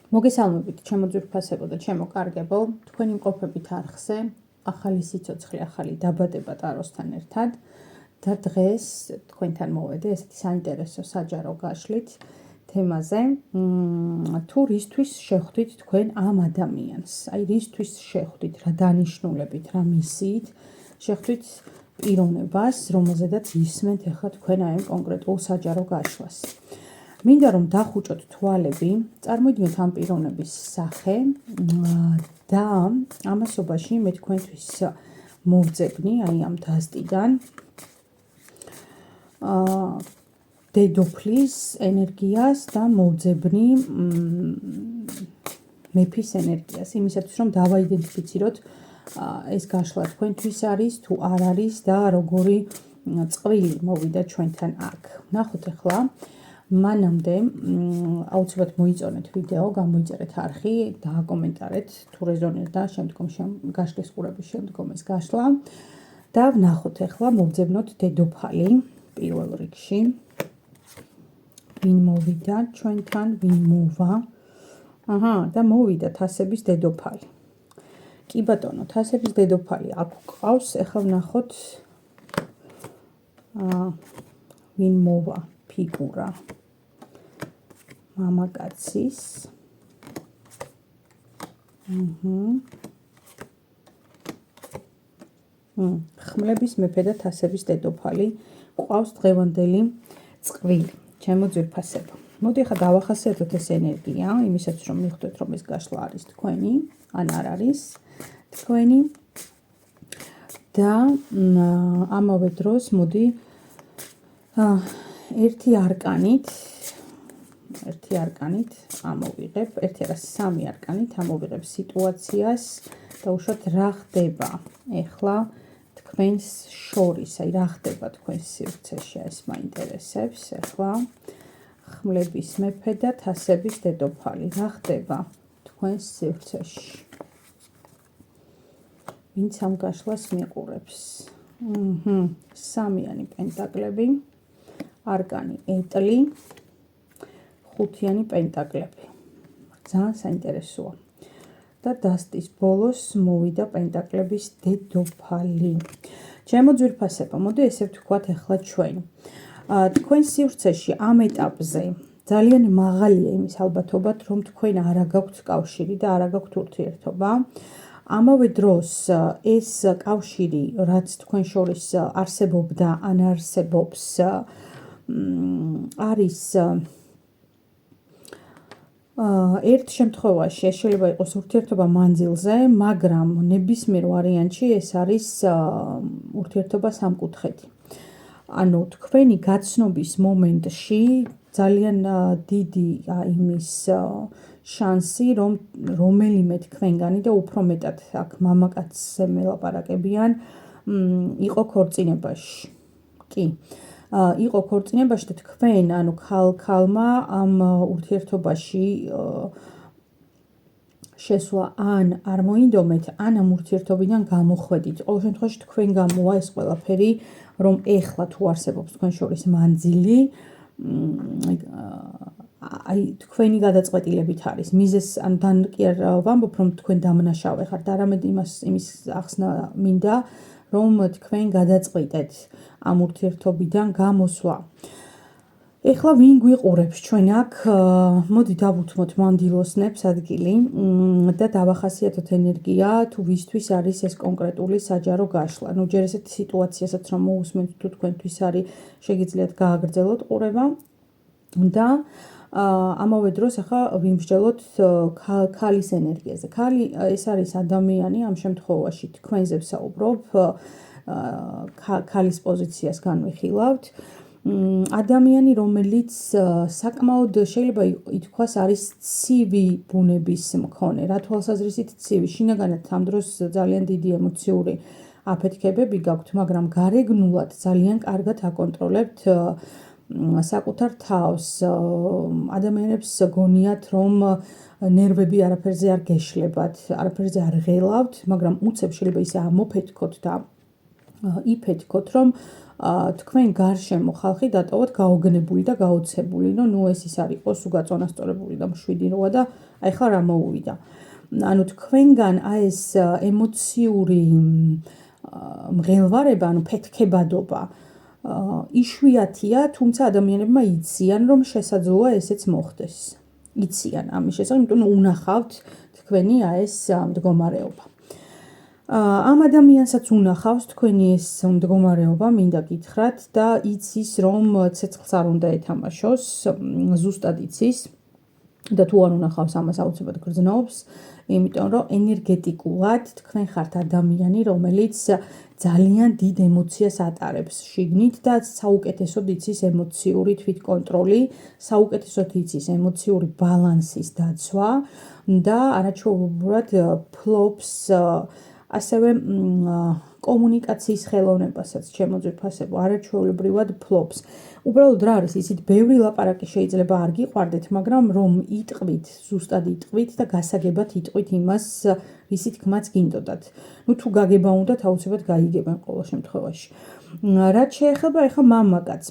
მოგესალმებით, ჩემო ძვირფასებო და ჩემო კარგებო, თქვენ იმყოფებით არხზე, ახალი სიცოცხლე, ახალი დაბადება ტაროსთან ერთად და დღეს თქვენთან მოვედი ესეთი საინტერესო საჯარო გაშლით თემაზე, თუ რისთვის შეხვდით თქვენ ამ ადამიანს, აი რისთვის შეხვდით, რა დანიშნულებით, რა მისიით შეხვდით პიროვნებას, რომელზედაც ისმენთ ახლა თქვენ აი კონკრეტულ საჯარო გაშლას. მინდა რომ დახუჭოთ თვალები, წარმოიდგინოთ ამ პიროვნების სახე და ამასობაში მე თქვენთვის მოვძებნი, აი ამ დასტიდან დედოფლის ენერგიას და მოვძებნი მეფის ენერგიას, იმისათვის რომ დავაიდენტიფიციროთ ეს გაშლა თქვენთვის არის, თუ არ არის და როგორი წყვილი მოვიდა ჩვენთან აქ. ნახოთ ახლა მანამდე აუცილებლად მოიწონეთ ვიდეო, გამოიწერეთ არხი, დააკომენტარეთ თუ რეზონირდა შემდგომში გაშლის ყურების შემდგომ ეს გაშლა და ვნახოთ ახლა მოვძებნოთ დედოფალი პირველ რიგში. ვინ მოვიდა ჩვენთან, ვინ მოვა? და მოვიდა თასების დედოფალი. კი ბატონო, თასების დედოფალი აქ გვყავს, ახლა ვნახოთ ვინ მოვა ფიგურა. მამაკაცის ხმლების მეფე და თასების დედოფალი გვყავს დღევანდელი წყვილი. ჩემო ძვირფასებო, მოდი ახლა დავახასიათოთ ეს ენერგია, იმისათვის რომ მიხვდეთ რომ ეს გაშლა არის თქვენი, ან არ არის თქვენი და ამავე დროს მოდი ერთი არკანით ამოვიღებ, ერთი არა სამი არკანით ამოვიღებ სიტუაციას და უშუალოდ რა ხდება ეხლა თქვენს შორის, აი რა ხდება თქვენს სივრცეში, ეს მაინტერესებს ეხლა ხმლების მეფე და თასების დედოფალი, რა ხდება თქვენს სივრცეში. ვინც ამ გაშლას მიყურებს. სამიანი პენტაკლები, არკანი ეტლი, ხუთიანი პენტაკლები. ძალიან საინტერესოა. და დასტის ბოლოს მოვიდა პენტაკლების დედოფალი. ჩემო ძვირფასებო, მოდი ესე ვთქვათ ახლა ჩვენ. თქვენ სივრცეში ამ ეტაპზე ძალიან მაღალია იმის ალბათობად, რომ თქვენ არ აგაქვთ კავშირი და არ აგაქვთ ურთიერთობა. ამავე დროს ეს კავშირი, რაც თქვენ შორის არსებობდა, ან არსებობს, არის ერთ შემთხვევაში ეს შეიძლება იყოს ურთიერთობა მანძილზე, მაგრამ ნებისმიერ ვარიანტში ეს არის ურთიერთობა სამკუთხედი. ანუ თქვენი გაცნობის მომენტში ძალიან დიდი იმის შანსი, რომ რომელიმე თქვენგანი და უფრო მეტად აქ მამაკაცზე მელაპარაკებიან, იყო ქორწინებაში. კი. იყო ქორწინებაში და თქვენ, ანუ ქალმა ამ ურთიერთობაში შესვლა ან არ მოინდომეთ, ან ამ ურთიერთობიდან გამოხვედით. ყოველ შემთხვევაში თქვენ გამოვა ეს ყველაფერი, რომ ეხლა თუ არსებობს თქვენ შორის მანძილი, აი თქვენი გადაწყვეტილებით არის. მიზეს ან კი არ ვამბობ, რომ თქვენ დამნაშავე ხართ, არამედ იმის ახსნა მინდა, რომ თქვენ გადაწყვიტეთ ამ ურთიერთობიდან გამოსვლა. ეხლა ვინ გვიყურებს ჩვენ აქ? მოდი დავუთმოთ მანდილოსნებს ადგილი და დავახასიათოთ ენერგია, თუ ვისთვის არის ეს კონკრეტული საჯარო გაშლა. ნუ ჯერ ესეთი სიტუაციასაც რომ მოусმენთ, თუ თქვენთვის არის, შეგიძლიათ გააგრძელოთ ყურება და ამავე დროს ახლა ვიმსჯელოთ ქალის ენერგიაზე. ქალი ეს არის ადამიანი, ამ შემთხვევაში თქვენზე ვსაუბრობ, ქალის პოზიციას განვიხილავთ. ადამიანი, რომელიც საკმაოდ შეიძლება ითქვას არის ცივი ბუნების მქონე. რა თვალსაზრისით ცივი? შინაგანად ამ დროს ძალიან დიდი ემოციური აფეთქებები გაქვთ, მაგრამ გარეგნულად ძალიან კარგად აკონტროლებთ საკუთარ თავს. ადამიანებს გონიათ, რომ ნერვები არაფერზე არ გეშლებათ, არაფერზე არ ღელავთ, მაგრამ უცებ შეიძლება ისე ამოფეთქოთ და იფეთქოთ, რომ თქვენ გარშემო ხალხი დატოვოთ გაოგნებული და გაოცებული, ეს ის არ იყოს უგაწონასწორებული და მშვიდი როა და აი ხლა რა მოუვიდა. ანუ თქვენგან ეს ემოციური მღელვარება, ფეთქებადობა იშვიათია, თუმცა ადამიანებმა იციან, რომ შესაძლოა ესეც მოხდეს. იციან ამის შესახებ, იმიტომ რომ უნახავთ თქვენი ეს მდგომარეობა. ამ ადამიანსაც უნახავს თქვენი ეს მდგომარეობა, მინდა გითხრათ და იცის, რომ ცეცხლს არ უნდა ეთამაშოს, ზუსტად იცის და თუ არ უნახავს ამას აუცილებლად გრძნობს, იმიტომ რომ ენერგეტიკულად თქვენ ხართ ადამიანი, რომელიც ძალიან დიდ ემოციას ატარებს შიგნით და საუკეთესოდ იცის ემოციური თვითკონტროლი, საუკეთესოდ იცის ემოციური ბალანსის დაცვა და არაჩვეულებრივად ფლობს ასევე კომუნიკაციის ხელოვნებასაც ჩემო ძვირფასებო არაჩვეულებრივად ფლობს. უბრალოდ რა არის ისიც ბევრი ლაპარაკი შეიძლება არ გიყვარდეთ, მაგრამ რომ იტყვით, ზუსტად იტყვით და გასაგებად იტყვით იმას, რისი თქმაც გინდოდათ. თუ გაგება უნდათ, აუცილებლად გაიგებენ ყოველ შემთხვევაში. რაც შეეხება ახლა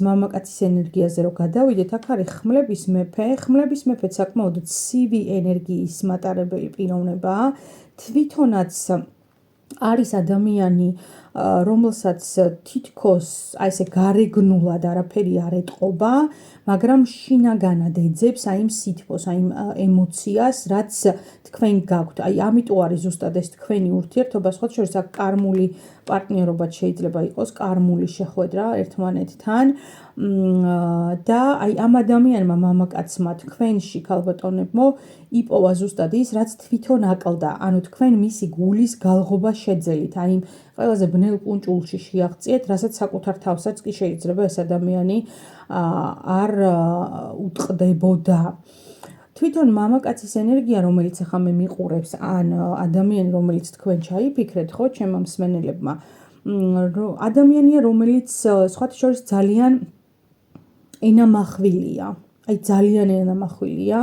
მამაკაცის ენერგიაზე რო გადავიდეთ, აქ არის ხმლების მეფე. ხმლების მეფე საკმაოდ ცივი ენერგიის მატარებელი პიროვნებაა. თვითონაც არის ადამიანი, რომელსაც თითქოს აი ესე გარეგნულად არაფერი არ ეტყობა, მაგრამ შინაგანად ეძებს აი იმ სითბოს, აი იმ ემოციას, რაც თქვენ გაქვთ. აი ამიტომ არის ზუსტად ეს თქვენი ურთიერთობა, სხვა შორის აქ კარმული პარტნიორობაც შეიძლება იყოს, კარმული შეხვედრა ერთმანეთთან და აი ამ ადამიანმა მამაკაცმა თქვენში ქალბატონებმო იპოვა ზუსტად ის, რაც თვითონ აკლდა, ანუ თქვენ მისი გულის გალღობა შეძელით, აი იმ ყველაზე ბნელ კუნჭულში შეაღწიეთ, რასაც საკუთარ თავსაც კი შეიძლება ეს ადამიანი არ უტყდებოდა. თვითონ მამაკაცის ენერგია, რომელიც ახლა მე მიყურებს, ან ადამიანი, რომელიც თქვენ ჩაიფიქრეთ, ხო, ჩემო მსმენელებმა, ადამიანია, რომელიც სხვათა შორის ძალიან ენამახვილია. აი ძალიან ენამახვილია.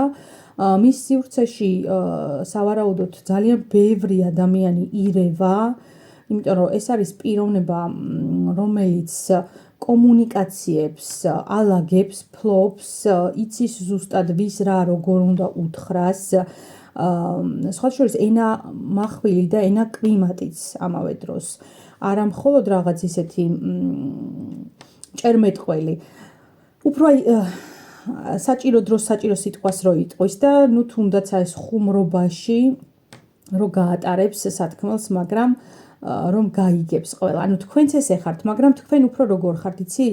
მის სივრცეში სავარაუდოდ ძალიან ბევრი ადამიანი ირევა, იმიტომ რომ ეს არის პიროვნება, რომელიც კომუნიკაციებს ალაგებს, ფლობს, იცის ზუსტად ვის რა როგორ უნდა უთხრას. სხვა შორის ენა მახვილი და ენა კლიმატიც ამავე დროს. არა მხოლოდ რაღაც ისეთი ჭერმეტყველი. უფრო საჭირო დროს საჭირო სიტყვას რო იტყვის და თუნდაც ეს ხუმრობაში რო გაატარებს სათქმელს, მაგრამ რომ გაიგებს ყველა. ანუ თქვენც ესე ხართ, მაგრამ თქვენ უფრო როგორ ხართ, იცი?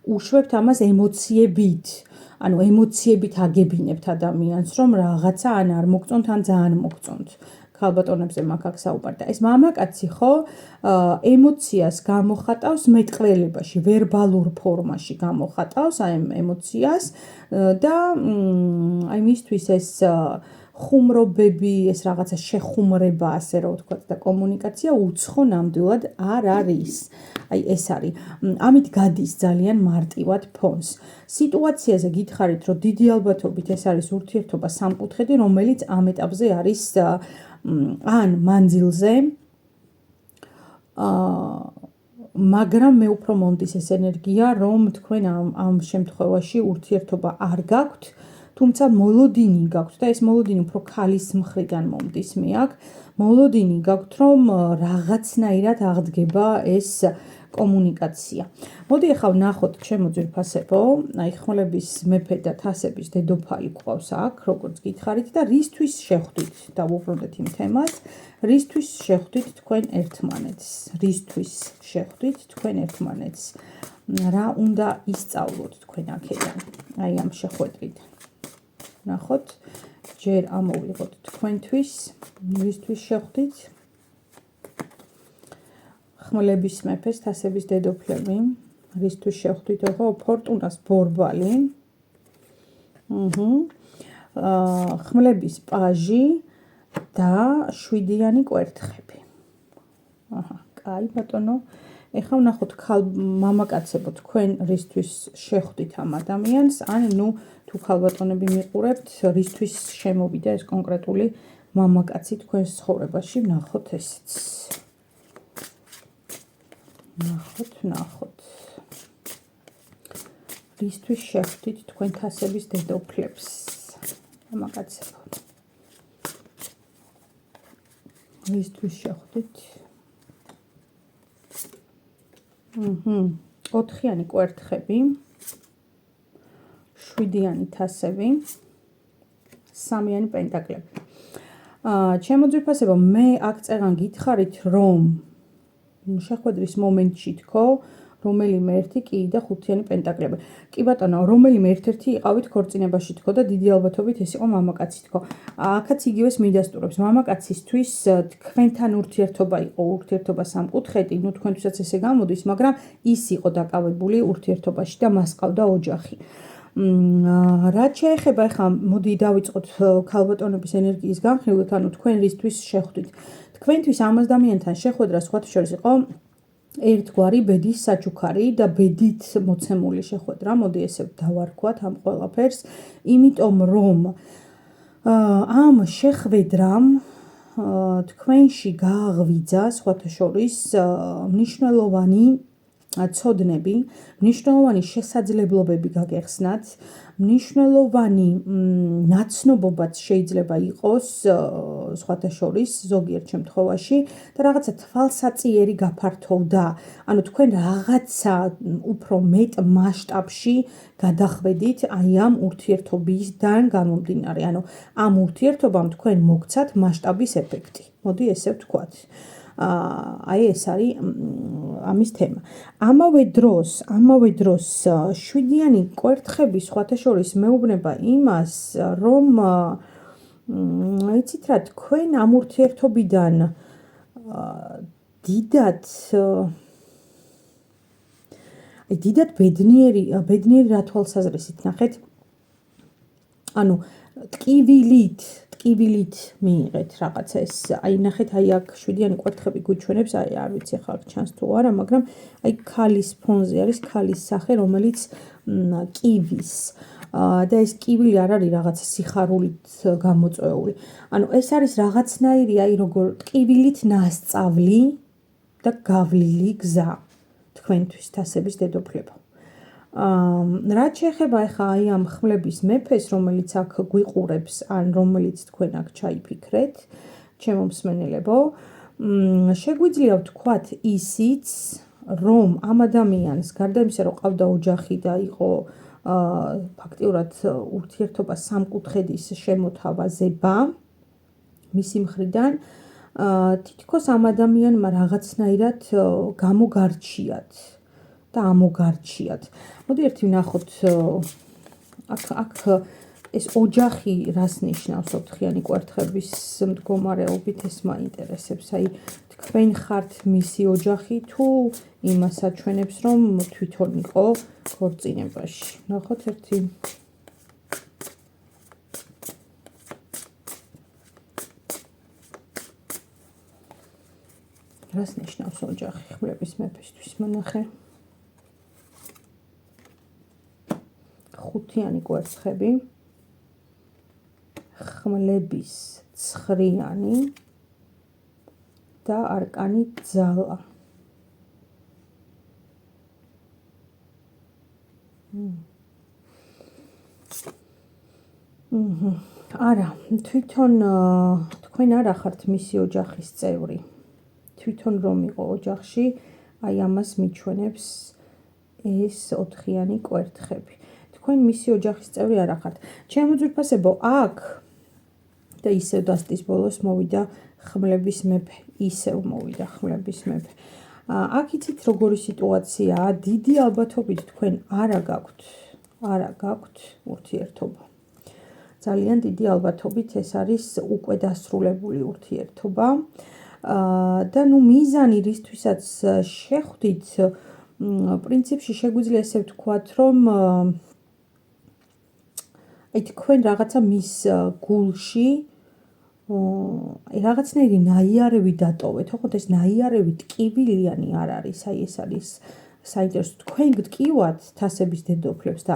უშვებთ ამას ემოციებით. ანუ ემოციებით აგებინებთ ადამიანს, რომ რაღაცა ან არ მოგწონთ, ან ძალიან მოგწონთ. ქალბატონებზე მაგ საუბარი და ეს მამაკაცი ხო ემოციას გამოხატავს მეტყველებაში, ვერბალურ ფორმაში გამოხატავს აი ემოციას და აი მისთვის ეს ხუმრობები, ეს რაღაცა შეხუმრება, ასე რომ ვთქვათ და კომუნიკაცია უცხო ნამდვილად არ არის. აი ეს არის. ამით გადის ძალიან მარტივად ფონს. სიტუაციაზე გითხარით, რომ დიდი ალბათობით ეს არის ურთიერთობა სამკუთხედი, რომელიც ამ ეტაპზე არის ან მანძილზე, მაგრამ მე უფრო მომდის ეს ენერგია, რომ თქვენ ამ შემთხვევაში ურთიერთობა არ გაქვთ, თუმცა მოლოდინი გაქვთ და ეს მოლოდინი უფრო ქალის მხრიდან მომდის მე აქ. მოლოდინი გაქვთ, რომ რაღაცნაირად აღდგება ეს კომუნიკაცია. მოდი ახლა ვნახოთ ჩემო ძვირფასებო, აი ხმლების მეფე და თასების დედოფალი გვყავს აქ, როგორც გითხარით და რისთვის შეხვდით, დავუბრუნდეთ იმ თემას, რისთვის შეხვდით თქვენ ერთმანეთს, რისთვის შეხვდით თქვენ ერთმანეთს, რა უნდა ისწავლოთ თქვენ აქედან, აი ამ შეხვედრიდან. ნახოთ, ჯერ ამოვიღოთ თქვენთვის, რისთვის შეხვდით. ხმლების მეფეს, თასების დედოფლები, რისთვის შეხვდით, ხო, ფორტუნას ბორბალი. ხმლების პაჟი და შვიდიანი კვერთხები. კაი ბატონო. ეხლა ვნახოთ მამაკაცებო, თქვენ რისთვის შეხვდით ამ ადამიანს, ან თუ ქალბატონები მიყურებთ, რისთვის შემოვიდა ეს კონკრეტული მამაკაცი თქვენს ცხოვრებაში, ვნახოთ ესეც. ნახოთ. რისთვის შეხვდით თქვენ თასების დედოფლებს? მამაკაცებო. რისთვის შეხვდით? ოთხიანი კვერთხები, 7-იანი თასები, 3-იანი პენტაკლები. ჩემო ძვირფასებო, მე აქ წერან გითხარით, რომ შეხვედრის მომენტში თქო, რომელიმე ერთი კი და 5-იანი პენტაკლები. კი ბატონო, რომელიმე ერთ-ერთი იყავით ქორწინებაში თქო და დიდი ალბათობით ეს იყო მამაკაცი თქო. აქაც იგივეს მიდასტურებს. მამაკაცისთვის თქვენთან ურთიერთობა იყო, ურთიერთობა სამკუთხედი, ნუ თქვენთვისაც ესე გამოდის, მაგრამ ის იყო დაკავებული ურთიერთობაში და მას ყავდა ოჯახი. რაც შეეხება, ახლა მოდი დავიწყოთ ქალბატონების ენერგიის განხილვით, ანუ თქვენ რისთვის შეხვდით. თქვენთვის ამ ადამიანთან შეხვედრა სხვათა შორის იყო ერთგვარი ბედის საჩუქარი და ბედით მოცემული შეხვედრა, მოდი ესე დავარქვათ ამ ყველაფერს, იმიტომ რომ ამ შეხვედრამ თქვენში გააღვიძა სხვათა შორის მნიშვნელოვანი ცოდნები, მნიშვნელოვანი შესაძლებლობები გაგეხსნათ, მნიშვნელოვანი ნაცნობობაც შეიძლება იყოს სხვათა შორის ზოგიერთ შემთხვევაში და რაღაცა თვალსაწიერი გაფართოვდა. ანუ თქვენ რაღაცა უფრო მეტ მასშტაბში გადახვედით აი ამ ურთიერთობისგან გამომდინარე. ანუ ამ ურთიერთობამ თქვენ მოგცათ მასშტაბის ეფექტი. მოდი ესე ვთქვათ. აი ეს არის ამის თემა. ამავე დროს 7-იანი კვერთხები სხვათა შორის მეუბნება იმას, რომ იცით რა, თქვენ ამ ურთიერთობიდან დიდად ბედნიერი რა თვალსაზრისით ნახეთ. ანუ ტკივილით მიიღეთ რაღაცა ეს, აი ნახეთ, აი აქ 7-იანი კვერთხები გუჩვენებს, აი არ ვიცი ახლა აქ ჩანს თუ არა, მაგრამ აი ქალის ფონზე არის ქალის სახე, რომელიც კივის და ეს კივილი არ არის რაღაცა სიხარულით გამოწვეული. ანუ ეს არის რაღაცნაირი, აი როგორ ტკივილით ნასწავლი და გავლილი გზა თქვენთვის თასების დედოფლებო. რაც შეეხება ახლა აი ამ ხმლების მეფეს, რომელიც აქ გვიყურებს, ან რომელიც თქვენ აქ ჩაიფიქრეთ, ჩემო მსმენელებო, შეგვიძლია ვთქვათ ისიც, რომ ამ ადამიანს გარდა იმისა, რომ ყავდა ოჯახი და იყო ფაქტიურად ურთიერთობა სამკუთხედის შემოთავაზება მისი მხრიდან, თითქოს ამ ადამიანმა რაღაცნაირად გამოგარჩიათ და ამოგარჩიათ. მოდი ერთი ვნახოთ აქ ეს ოჯახი რას ნიშნავს 4-იანი კვერთხების მდგომარეობით, ეს მაინტერესებს. აი თქვენ ხართ მისი ოჯახი თუ იმას აჩვენებს, რომ თვითონ იყო ქორწინებაში. ვნახოთ ერთი რას ნიშნავს ოჯახი ხმლების მეფესთვის მონახე. 5-იანი კვერთხები, ხმლების 9-იანი და არკანი ძალა. არა, თვითონ თქვენ არ ახართ მისი ოჯახის წევრი. თვითონ რომ იყო ოჯახში, აი ამას მიჩვენებს ეს 4-იანი კვერთხები. თქვენ მისი ოჯახის წევრი არ ახართ. ჩემო ძვირფასებო, აქ და ისევ დასტის ბოლოს მოვიდა ხმლების მეფე, ისევ მოვიდა ხმლების მეფე. აქ იცით როგორი სიტუაციაა, დიდი ალბათობით თქვენ არა გაქვთ ურთიერთობა. ძალიან დიდი ალბათობით ეს არის უკვე დასრულებული ურთიერთობა. და ნუ მიზანი რისთვისაც შეხვდით, პრინციპში შეგვიძლია ესე ვთქვათ, რომ აი თქვენ რაღაცა მის გულში რაღაცნაირი ნაიარევი დატოვეთ. ოღონდ ეს ნაიარევი ტკივილიანი არ არის, აი ეს არის საინტერესო. თქვენ გტკივათ თასების დედოფლებს და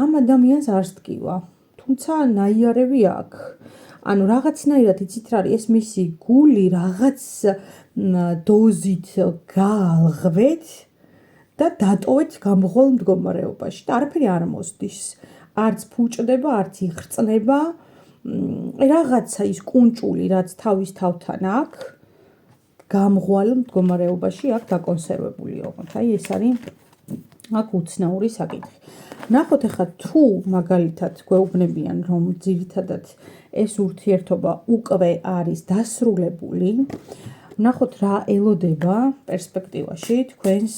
ამ ადამიანს არ სტკივა, თუმცა ნაიარევი აქვს. ანუ რაღაცნაირად იცით რა არის, ეს მისი გული რაღაც დოზით გაალღვეთ და დატოვეთ გამღვალ მდგომარეობაში და არაფერი არ მოსდის. არც ფუჭდება, არც იხრწნება. რაღაცა ის კუნჭული, რაც თავის თავთან აქვს, გამღვალ მდგომარეობაში აქ დაკონსერვებული ოღონდ. აი ეს არის აქ უცნაური საკითხი. ნახოთ ახლა თუ მაგალითად გვეუბნებიან, რომ ძირითადად ეს ურთიერთობა უკვე არის დასრულებული, ნახოთ რა ელოდება პერსპექტივაში თქვენს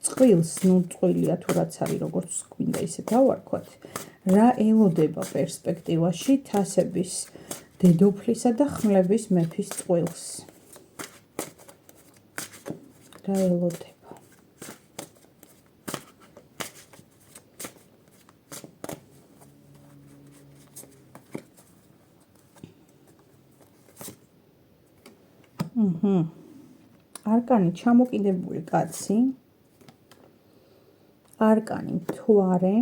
წყვილს, წყვილია თუ რაც არის, როგორც გვინდა ისე დავარქვათ, რა ელოდება პერსპექტივაში თასების დედოფლისა და ხმლების მეფის წყვილს. რა ელოდება? არკანი ჩამოკიდებული კაცი, არკანი მთვარე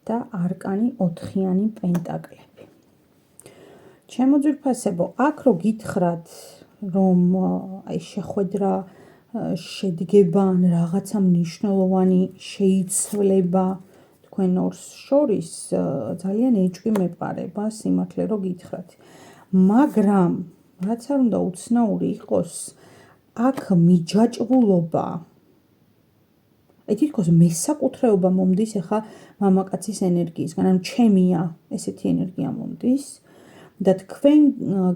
და არკანი ოთხიანი პენტაკლები. ჩემო ძვირფასებო, აქ რო გითხრათ, რომ აი შეხვედრა შედგება ან რაღაცა მნიშვნელოვანი შეიცვლება თქვენ ორს შორის, ძალიან ეჭვი მეპარება სიმართლე რო გითხრათ. მაგრამ რაც არ უნდა უცნაური იყოს, აქ მიჯაჭვულობა, აი თითქოს მესაკუთრეობა მომდის ახლა მამაკაცის ენერგიისგან, ანუ ჩემია ესეთი ენერგია მომდის და თქვენ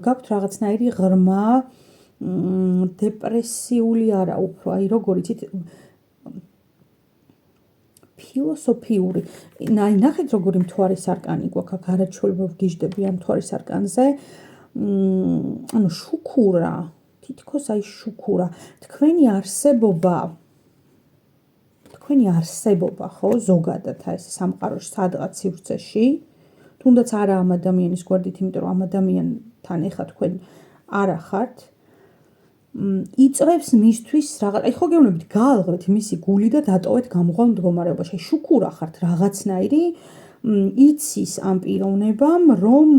გაქვთ რაღაცნაირი ღრმა დეპრესიული არა უფრო, აი როგორ იცით, ფილოსოფიური. აი ნახეთ როგორი მთვარის არკანი გვაქვს აქ, არაჩვეულებრივ ვგიჟდები ამ მთვარის არკანზე. ანუ შუქურა, თითქოს აი შუქურა, თქვენი არსებობა, ხო, ზოგადად ეს სამყაროში სადღაც სივრცეში, თუნდაც არა ამ ადამიანის გვერდით, იმიტომ რომ ამ ადამიანთან ეხლა თქვენ არ ახართ, იწევს მისთვის რაღაც, აი ხო გეუბნებით, გაალღეთ მისი გული და დატოვეთ გამღვალ მდგომარეობაში. აი შუქურა ხართ რაღაცნაირი, იცის ამ პიროვნებამ, რომ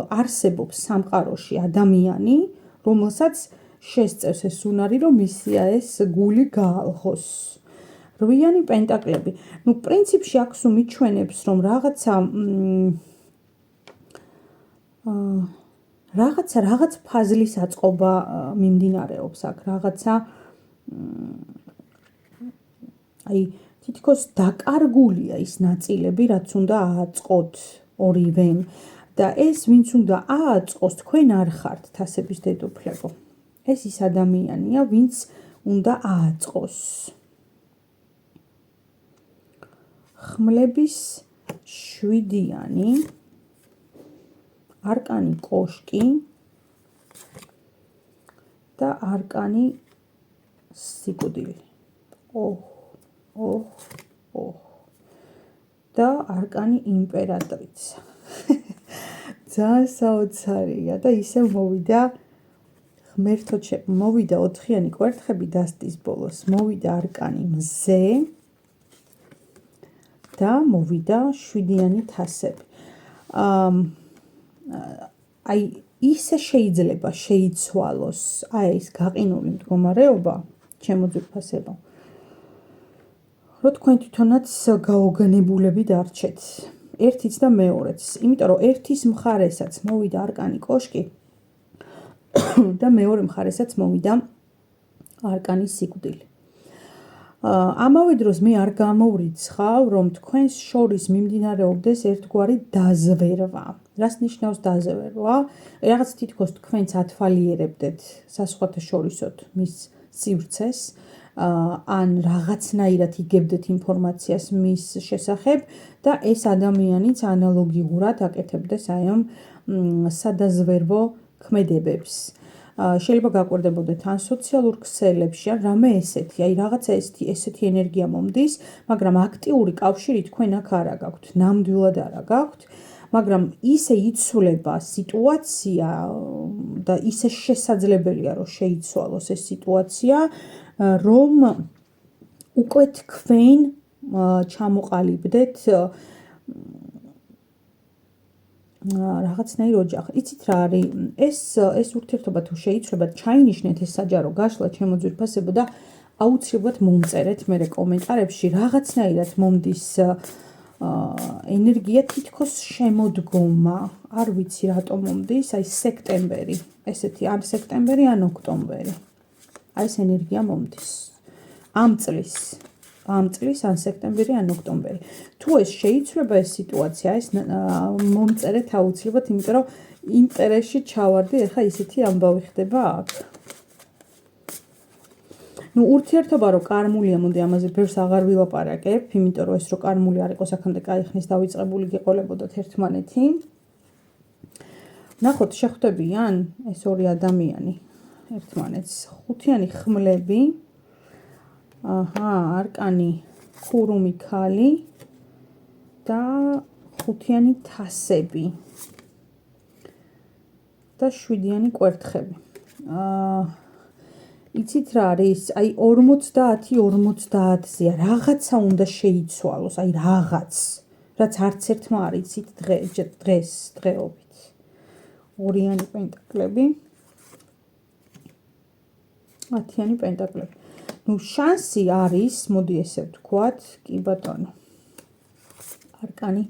არსებობს სამყაროში ადამიანი, რომელსაც შესწევს ეს უნარი, რომ მისია ეს გული გაალღოს. რვიანი პენტაკლები. ნუ პრინციპში აქ სულ მიჩვენებს, რომ რაღაც ფაზლის აწყობა მიმდინარეობს აქ, რაღაცა აი თითქოს დაკარგულია ის ნაწილები, რაც უნდა ააწყოთ ორივემ და ეს ვინც უნდა ააწყოს, თქვენ არ ხართ თასების დედოფლებო. ეს ის ადამიანია, ვინც უნდა ააწყოს. ხმლების შვიდიანი, არკანი კოშკი და არკანი სიკვდილი. და არკანი იმპერატრიცა. ძალიან საოცარია და ისევ მოვიდა ღმერთო, მოვიდა ოთხიანი კვერთხები დასტის ბოლოს, მოვიდა არკანი მზე და მოვიდა შვიდიანი თასები. აი ისე შეიძლება შეიცვალოს აი ეს გაყინული მდგომარეობა, ჩემო ძვირფასებო, რომ თქვენ თვითონაც გაოგნებულები დარჩეთ ერთიც და მეორეც, იმიტომ რომ ერთის მხარესაც მოვიდა არკანი კოშკი და მეორე მხარესაც მოვიდა არკანი სიკვდილი. ამავე დროს მე არ გამოვრიცხავ, რომ თქვენს შორის მიმდინარეობდეს ერთგვარი დაზვერვა. რას ნიშნავს დაზვერვა? რაღაც თითქოს თქვენც ათვალიერებდეთ საზღვარგარეთ მის სივრცეს, ან რაღაცნაირად იგებდეთ ინფორმაციას მის შესახებ და ეს ადამიანიც ანალოგიურად აკეთებდეს აი ამ სადაზვერვო ქმედებებს. შეიძლება გაკვირდებოდეთ ან სოციალურ ქსელებში, ან რამე ესეთი, აი რაღაცა ესეთი ენერგია მომდის, მაგრამ აქტიური კავშირი თქვენ აქ არა გაქვთ, ნამდვილად არა გაქვთ, მაგრამ ისე იცვლება სიტუაცია და ისე შესაძლებელია, რომ შეიცვალოს ეს სიტუაცია, რომ უკვე თქვენ ჩამოყალიბდეთ რაღაცნაირ ოჯახ. იცით რა არის? ეს ურთიერთობა თუ შეიცვლება, ჩაინიშნეთ ეს საჯარო გაშლა ჩემო ძვირფასებო და აუცილებლად მომწერეთ მერე კომენტარებში რაღაცნაირად მომდის ენერგია თითქოს შემოდგომა. არ ვიცი რატომ მომდის, აი სექტემბერი. ესეთი ან სექტემბერი ან ოქტომბერი. აი ეს ენერგია მომდის. ამ წლის ან სექტემბერი ან ოქტომბერი. თუ ეს შეიცვლება ეს სიტუაცია, ეს მომწერეთ აუცილებლად, იმიტომ რომ ინტერესში ჩავარდი, ეხლა ისეთი ამბავი ხდება აქ. ურთიერთობა რო კარმულია, მოდი ამაზე ბევრს აღარ ვილაპარაკებ, იმიტომ რომ ეს რო კარმული არ იყოს, აქამდე კაიხნის დავიწყებული გეყოლებოდოთ ერთმანეთი. ნახოთ, შეხვდებიან ეს ორი ადამიანი ერთმანეთს. ხუთიანი ხმლები. არკანი ხურუმი ქალი და ხუთიანი თასები და შვიდიანი კვერთხები. იცით რა არის? აი 50-50-ზეა რაღაცა უნდა შეიცვალოს, აი რაღაც, რაც არც ერთმა არ იცით დღეობით. ორიანი პენტაკლები, 10-იანი პენტაკლები. შანსი არის, მოდი ესე ვთქვათ, კი ბატონო. არკანი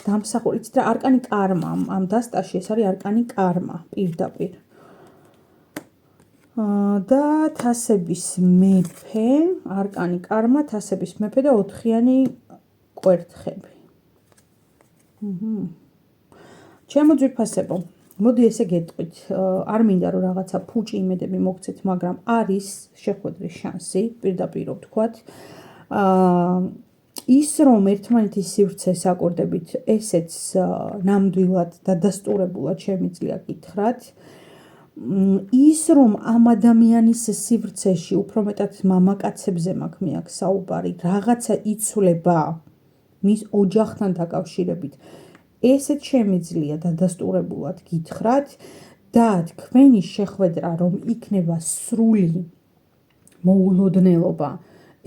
დამსახური, იცით რა, არკანი კარმა, ამ დასტაში ეს არის არკანი კარმა, პირდაპირ. და თასების მეფე, არკანი კარმა, თასების მეფე და 4-იანი კვერთხები. ჩემო ძვირფასებო, მოდი ესე გეტყვით, არ მინდა რომ რაღაცა ფუჭი იმედები მოგცეთ, მაგრამ არის შეხვედრის შანსი, პირდაპირ ვთქვათ. ის რომ ერთმანეთის სივრცეს აკორდებით, ესეც ნამდვილად და დასტურებულად შემიძლია გითხრათ. ის რომ ამ ადამიანის სივრცეში უფრო მეტად მამაკაცებზე მაქვს მე აქ საუბარი, რაღაცა იცვლება მის ოჯახთან დაკავშირებით. ესეც შემიძლია დადასტურებულად გითხრათ და თქვენი შეხვედრა რომ იქნება სრული მოულოდნელობა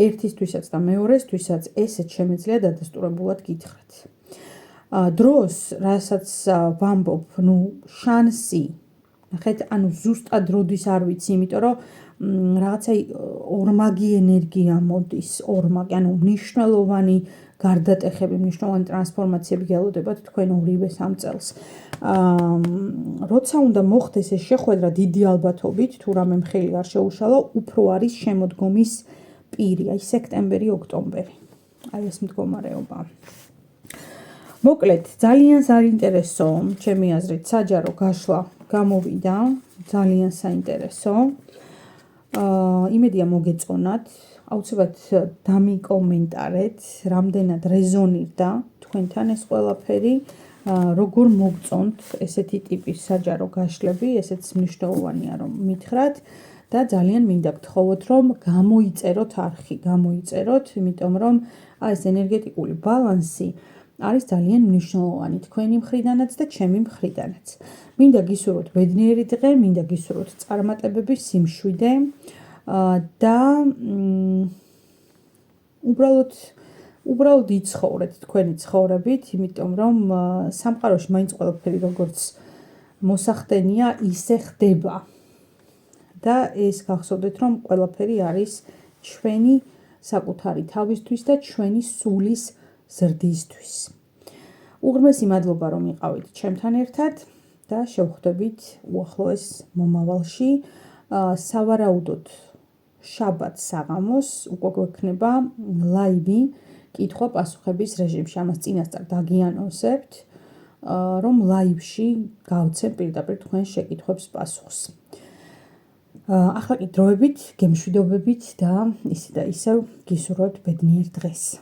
ერთისთვისაც და მეორესთვისაც, ესეც შემიძლია დადასტურებულად გითხრათ. დროს, რასაც ვამბობ, შანსი, ნახეთ, ზუსტად როდის არ ვიცი, იმიტომ რომ რაღაცა ორმაგი ენერგია მოდის, ორმაგი, მნიშვნელოვანი გარდატეხები, მნიშვნელოვანი ტრანსფორმაციები გელოდებათ თქვენ ორივეს ამ წელს. როცა უნდა მოხდეს ეს შეხვედრა დიდი ალბათობით, თუ რამე მხელი არ შეუშალა, უფრო არის შემოდგომის პირი, აი სექტემბერი, ოქტომბერი. აი ეს მდგომარეობა. მოკლედ, ძალიან საინტერესო, ჩემი აზრით, საჯარო გაშლა გამოვიდა, ძალიან საინტერესო. იმედია მოგეწონათ, აუცილებლად დამიკომენტარეთ, რამდენად რეზონირდა თქვენთან ეს ყველაფერი, როგორ მოგწონთ ესეთი ტიპის საჯარო გაშლები, ესეც მნიშვნელოვანია რომ მითხრათ და ძალიან მინდა გთხოვოთ რომ გამოიწეროთ არხი, იმიტომ რომ ეს ენერგეტიკული ბალანსი არის ძალიან მნიშვნელოვანი თქვენი მხრიდანაც და ჩემი მხრიდანაც. მინდა გისურვოთ ბედნიერი დღე, მინდა გისურვოთ წარმატებების სიმშვიდე და უბრალოდ იცხოვრეთ თქვენი ცხოვრებით, იმიტომ რომ სამყაროში მაინც ყველაფერი როგორც მოსახდენია, ისე ხდება. და ეს გახსოვდეთ, რომ ყველაფერი არის ჩვენი საკუთარი თავისთვის და ჩვენი სულის ზრდისთვის. უღრმესი მადლობა რომ იყავით ჩემთან ერთად და შევხვდებით უახლოეს მომავალში. სავარაუდოდ შაბათს საღამოს უკვე გვექნება ლაივი კითხვა-პასუხების რეჟიმში. ამას წინასწარ დაგიანონსებთ, რომ ლაივში გავცემ პირდაპირ თქვენ შეკითხვებს პასუხს. ახლა კი დროებით, გემშვიდობებით და ისე და ისევ გისურვებთ ბედნიერ დღეს.